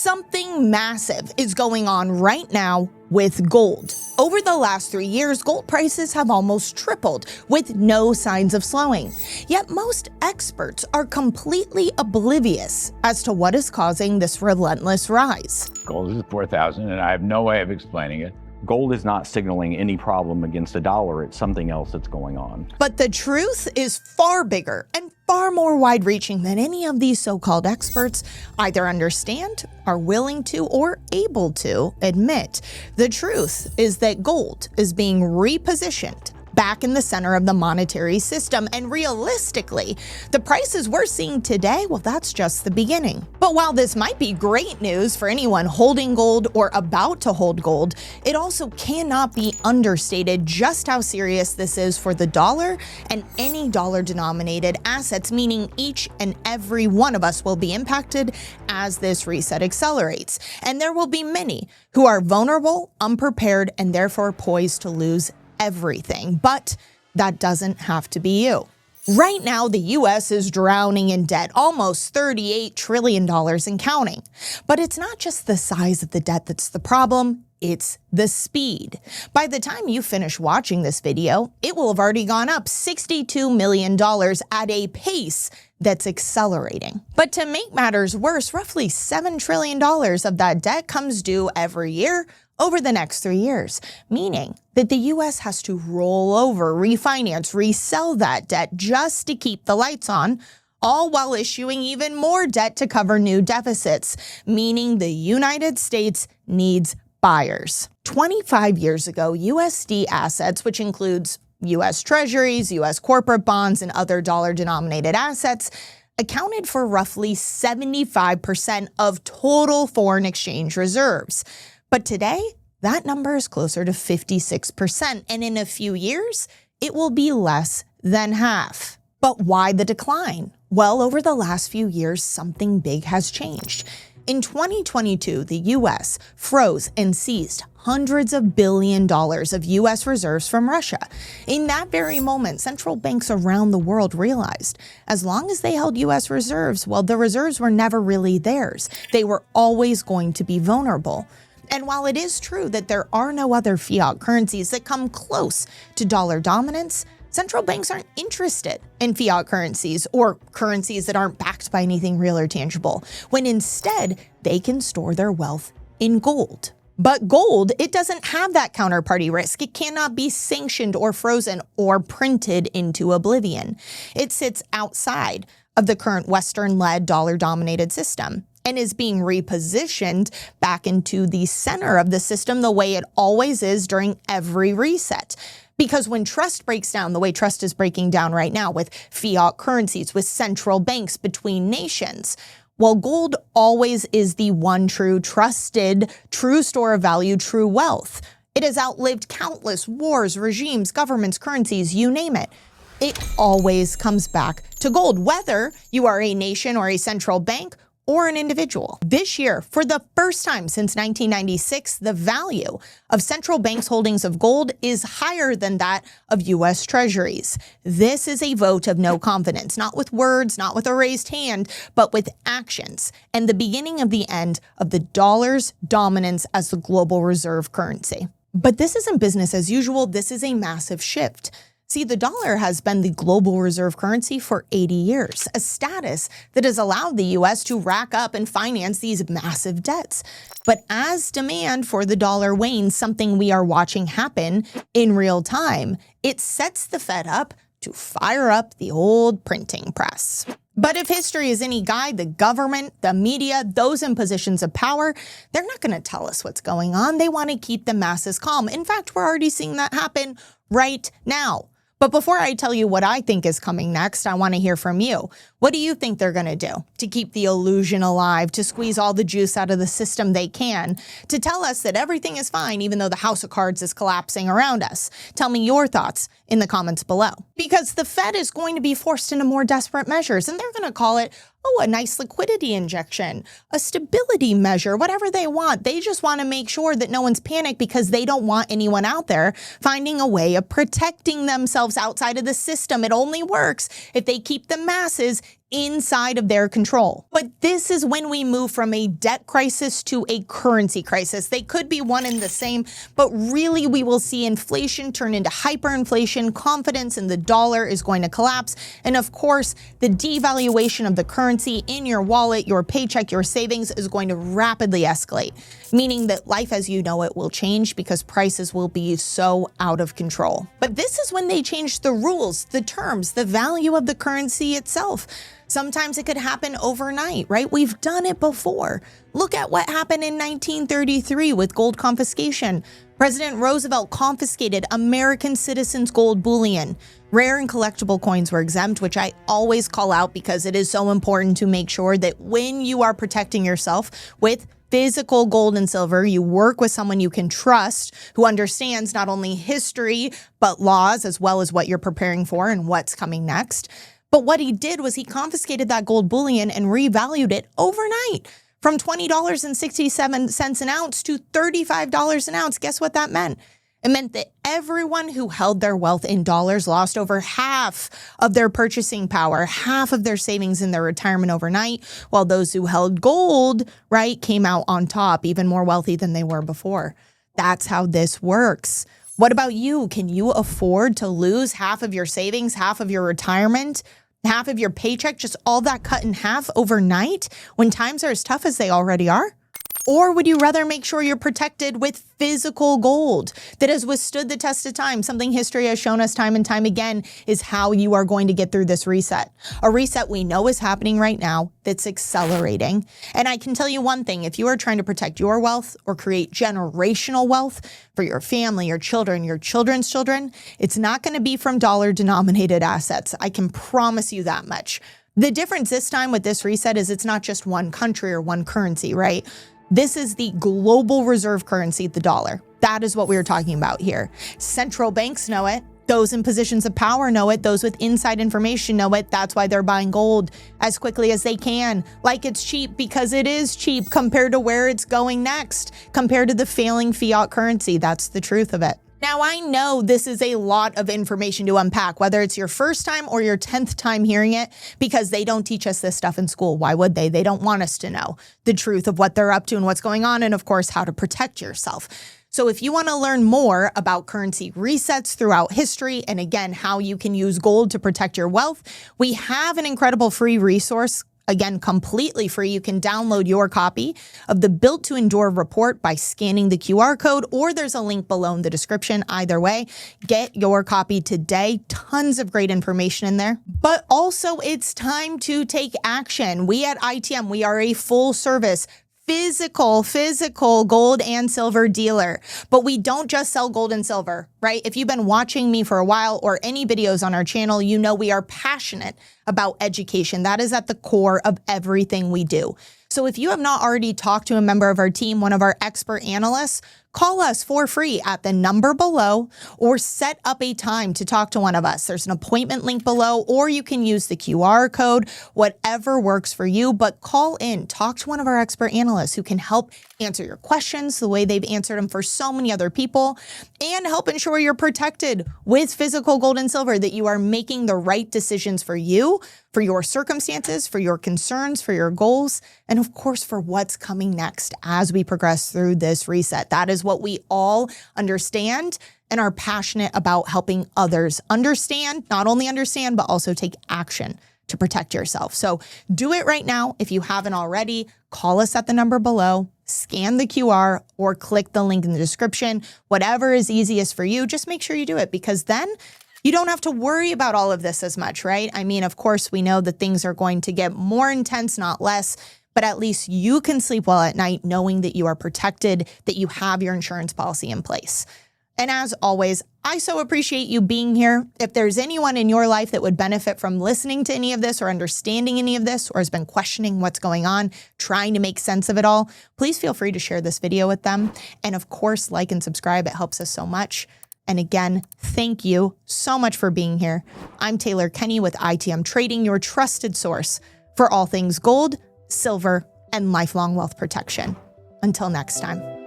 Something massive is going on right now with gold. Over the last 3 years, gold prices have almost tripled with no signs of slowing. Yet most experts are completely oblivious as to what is causing this relentless rise. Gold is at 4,000 and I have no way of explaining it. Gold is not signaling any problem against the dollar. It's something else that's going on. But the truth is far bigger and far more wide-reaching than any of these so-called experts either understand, are willing to, or able to admit. The truth is that gold is being repositioned back in the center of the monetary system, and realistically, the prices we're seeing today, well, that's just the beginning. But while this might be great news for anyone holding gold or about to hold gold, it also cannot be understated just how serious this is for the dollar and any dollar-denominated assets, meaning each and every one of us will be impacted as this reset accelerates. And there will be many who are vulnerable, unprepared, and therefore poised to lose everything, but that doesn't have to be you. Right now, the US is drowning in debt, almost $38 trillion and counting. But it's not just the size of the debt that's the problem, it's the speed. By the time you finish watching this video, it will have already gone up $62 million at a pace that's accelerating. But to make matters worse, roughly $7 trillion of that debt comes due every year over the next 3 years, meaning that the US has to roll over, refinance, resell that debt just to keep the lights on, all while issuing even more debt to cover new deficits, meaning the United States needs buyers. 25 years ago, USD assets, which includes US Treasuries, US corporate bonds, and other dollar-denominated assets, accounted for roughly 75% of total foreign exchange reserves. But today, that number is closer to 56%, and in a few years, it will be less than half. But why the decline? Well, over the last few years, something big has changed. In 2022, the US froze and seized hundreds of billions of dollars of US reserves from Russia. In that very moment, central banks around the world realized as long as they held US reserves, well, the reserves were never really theirs. They were always going to be vulnerable. And while it is true that there are no other fiat currencies that come close to dollar dominance, central banks aren't interested in fiat currencies or currencies that aren't backed by anything real or tangible, when instead they can store their wealth in gold. But gold, it doesn't have that counterparty risk. It cannot be sanctioned or frozen or printed into oblivion. It sits outside of the current Western-led dollar-dominated system and is being repositioned back into the center of the system the way it always is during every reset. Because when trust breaks down the way trust is breaking down right now with fiat currencies, with central banks between nations, well, gold always is the one true, trusted, true store of value, true wealth. It has outlived countless wars, regimes, governments, currencies, you name it. It always comes back to gold, whether you are a nation or a central bank or an individual. This year, for the first time since 1996, the value of central banks' holdings of gold is higher than that of US Treasuries. This is a vote of no confidence, not with words, not with a raised hand, but with actions, and the beginning of the end of the dollar's dominance as the global reserve currency. But this isn't business as usual, this is a massive shift. See, the dollar has been the global reserve currency for 80 years, a status that has allowed the US to rack up and finance these massive debts. But as demand for the dollar wanes, something we are watching happen in real time, it sets the Fed up to fire up the old printing press. But if history is any guide, the government, the media, those in positions of power, they're not going to tell us what's going on. They want to keep the masses calm. In fact, we're already seeing that happen right now. But before I tell you what I think is coming next, I want to hear from you. What do you think they're going to do to keep the illusion alive, to squeeze all the juice out of the system they can, to tell us that everything is fine even though the house of cards is collapsing around us? Tell me your thoughts in the comments below. Because the Fed is going to be forced into more desperate measures, and they're going to call it, a nice liquidity injection, a stability measure, whatever they want. They just want to make sure that no one's panicked because they don't want anyone out there finding a way of protecting themselves outside of the system. It only works if they keep the masses inside of their control. But this is when we move from a debt crisis to a currency crisis. They could be one and the same, but really we will see inflation turn into hyperinflation, confidence in the dollar is going to collapse, and of course, the devaluation of the currency in your wallet, your paycheck, your savings is going to rapidly escalate, meaning that life as you know it will change because prices will be so out of control. But this is when they change the rules, the terms, the value of the currency itself. Sometimes it could happen overnight, right? We've done it before. Look at what happened in 1933 with gold confiscation. President Roosevelt confiscated American citizens' gold bullion. Rare and collectible coins were exempt, which I always call out because it is so important to make sure that when you are protecting yourself with physical gold and silver, you work with someone you can trust who understands not only history, but laws, as well as what you're preparing for and what's coming next. But what he did was he confiscated that gold bullion and revalued it overnight from $20.67 an ounce to $35 an ounce. Guess what that meant? It meant that everyone who held their wealth in dollars lost over half of their purchasing power, half of their savings in their retirement overnight, while those who held gold, right, came out on top, even more wealthy than they were before. That's how this works. What about you? Can you afford to lose half of your savings, half of your retirement, half of your paycheck, just all that cut in half overnight when times are as tough as they already are? Or would you rather make sure you're protected with physical gold that has withstood the test of time? Something history has shown us time and time again is how you are going to get through this reset. A reset we know is happening right now that's accelerating. And I can tell you one thing, if you are trying to protect your wealth or create generational wealth for your family, your children, your children's children, it's not going to be from dollar-denominated assets. I can promise you that much. The difference this time with this reset is it's not just one country or one currency, right? This is the global reserve currency, the dollar. That is what we are talking about here. Central banks know it. Those in positions of power know it. Those with inside information know it. That's why they're buying gold as quickly as they can. Like it's cheap because it is cheap compared to where it's going next, compared to the failing fiat currency. That's the truth of it. Now, I know this is a lot of information to unpack, whether it's your first time or your 10th time hearing it, because they don't teach us this stuff in school. Why would they? They don't want us to know the truth of what they're up to and what's going on, and of course, how to protect yourself. So if you want to learn more about currency resets throughout history, and again, how you can use gold to protect your wealth, we have an incredible free resource. Again, completely free. You can download your copy of the Built to Endure report by scanning the QR code, or there's a link below in the description. Either way, get your copy today. Tons of great information in there. But also, it's time to take action. We at ITM, we are a full service physical gold and silver dealer. But we don't just sell gold and silver, right? If you've been watching me for a while or any videos on our channel, you know we are passionate about education. That is at the core of everything we do. So if you have not already talked to a member of our team, one of our expert analysts, call us for free at the number below or set up a time to talk to one of us. There's an appointment link below, or you can use the QR code, whatever works for you, but call in, talk to one of our expert analysts who can help answer your questions the way they've answered them for so many other people and help ensure you're protected with physical gold and silver, that you are making the right decisions for you, for your circumstances, for your concerns, for your goals, and of course, for what's coming next as we progress through this reset. That is what we all understand and are passionate about helping others understand, not only understand, but also take action to protect yourself. So do it right now. If you haven't already, call us at the number below, scan the QR, or click the link in the description. Whatever is easiest for you, just make sure you do it, because then you don't have to worry about all of this as much, right? I mean, of course, we know that things are going to get more intense, not less, but at least you can sleep well at night knowing that you are protected, that you have your insurance policy in place. And as always, I so appreciate you being here. If there's anyone in your life that would benefit from listening to any of this or understanding any of this, or has been questioning what's going on, trying to make sense of it all, please feel free to share this video with them. And of course, like and subscribe. It helps us so much. And again, thank you so much for being here. I'm Taylor Kenny with ITM Trading, your trusted source for all things gold, silver, and lifelong wealth protection. Until next time.